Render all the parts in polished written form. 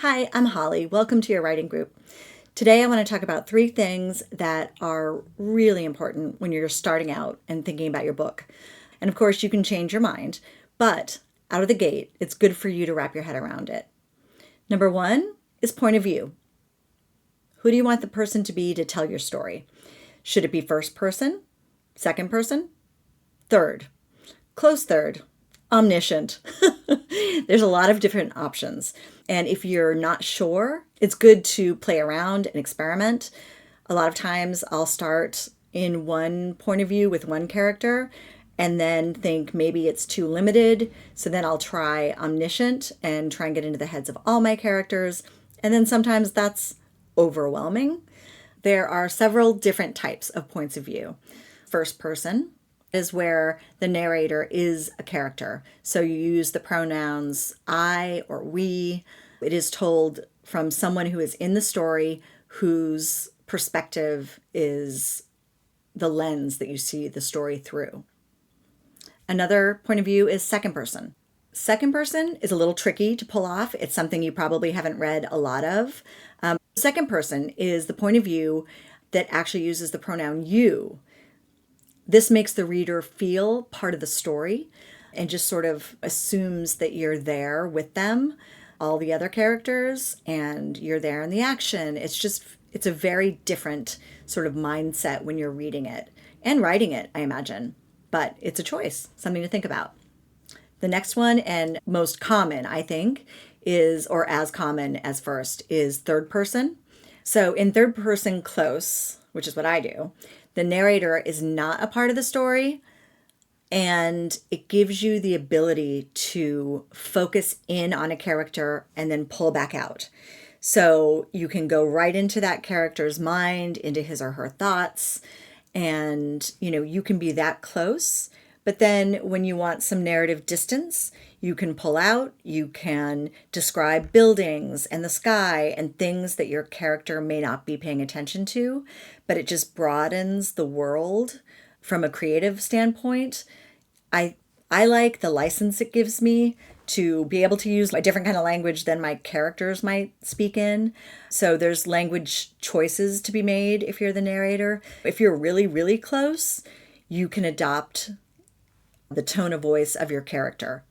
Hi, I'm Holly. Welcome to your writing group. Today I want to talk about 3 things that are really important when you're starting out and thinking about your book. And of course, you can change your mind, but out of the gate, it's good for you to wrap your head around it. Number 1 is point of view. Who do you want the person to be to tell your story? Should it be first person, second person, third, close third, omniscient? There's a lot of different options. And if you're not sure, it's good to play around and experiment. A lot of times I'll start in one point of view with one character and then think maybe it's too limited. So then I'll try omniscient and try and get into the heads of all my characters. And then sometimes that's overwhelming. There are several different types of points of view. First person is where the narrator is a character. So you use the pronouns I or we. It is told from someone who is in the story, whose perspective is the lens that you see the story through. Another point of view is second person. Second person is a little tricky to pull off. It's something you probably haven't read a lot of. Second person is the point of view that actually uses the pronoun you. This makes the reader feel part of the story and just sort of assumes that you're there with them, all the other characters, and you're there in the action. It's a very different sort of mindset when you're reading it and writing it, I imagine. But it's a choice, something to think about. The next one, and most common, I think, is, or as common as first, is third person. So in third person close, which is what I do, the narrator is not a part of the story, and it gives you the ability to focus in on a character and then pull back out. So you can go right into that character's mind, into his or her thoughts, and you can be that close. But then when you want some narrative distance, you can pull out, you can describe buildings and the sky and things that your character may not be paying attention to, but it just broadens the world from a creative standpoint. I like the license it gives me to be able to use a different kind of language than my characters might speak in. So there's language choices to be made if you're the narrator. If you're really, really close, you can adopt the tone of voice of your character.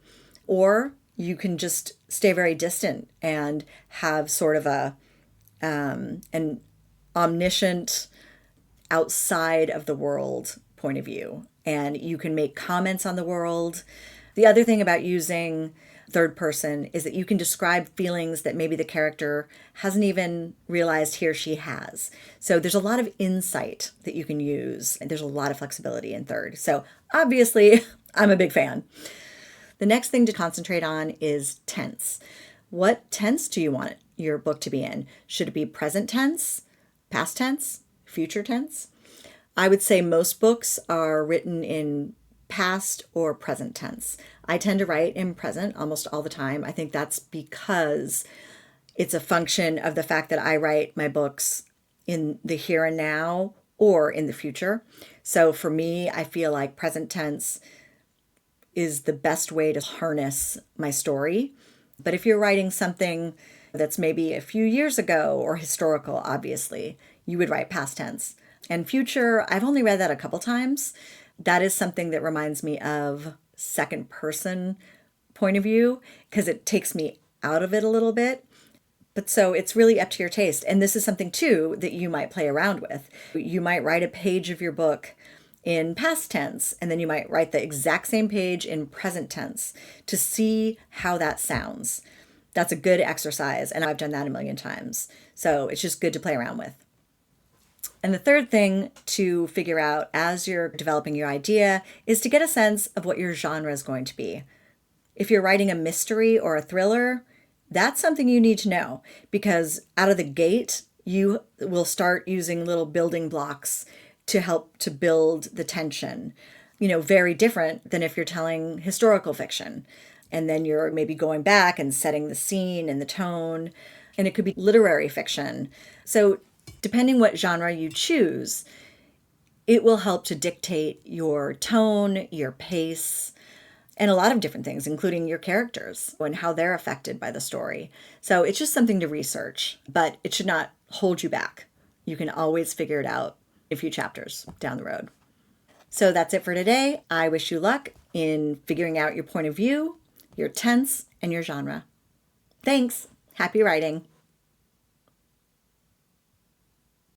Or you can just stay very distant and have sort of an omniscient, outside of the world point of view. And you can make comments on the world. The other thing about using third person is that you can describe feelings that maybe the character hasn't even realized he or she has. So there's a lot of insight that you can use, and there's a lot of flexibility in third. So obviously, I'm a big fan. The next thing to concentrate on is tense. What tense do you want your book to be in? Should it be present tense, past tense, future tense? I would say most books are written in past or present tense. I tend to write in present almost all the time. I think that's because it's a function of the fact that I write my books in the here and now or in the future. So for me, I feel like present tense is the best way to harness my story. But if you're writing something that's maybe a few years ago or historical, obviously, you would write past tense. And future, I've only read that a couple times. That is something that reminds me of second person point of view because it takes me out of it a little bit. But so it's really up to your taste. And this is something too that you might play around with. You might write a page of your book in past tense, and then you might write the exact same page in present tense to see how that sounds. That's a good exercise, and I've done that a million times. So it's just good to play around with. And the third thing to figure out as you're developing your idea is to get a sense of what your genre is going to be. If you're writing a mystery or a thriller, that's something you need to know because out of the gate, you will start using little building blocks to help to build the tension. Very different than if you're telling historical fiction. And then you're maybe going back and setting the scene and the tone. And it could be literary fiction. So depending what genre you choose, it will help to dictate your tone, your pace, and a lot of different things, including your characters and how they're affected by the story. So it's just something to research, but it should not hold you back. You can always figure it out a few chapters down the road. So that's it for today. I wish you luck in figuring out your point of view, your tense, and your genre. Thanks. Happy writing.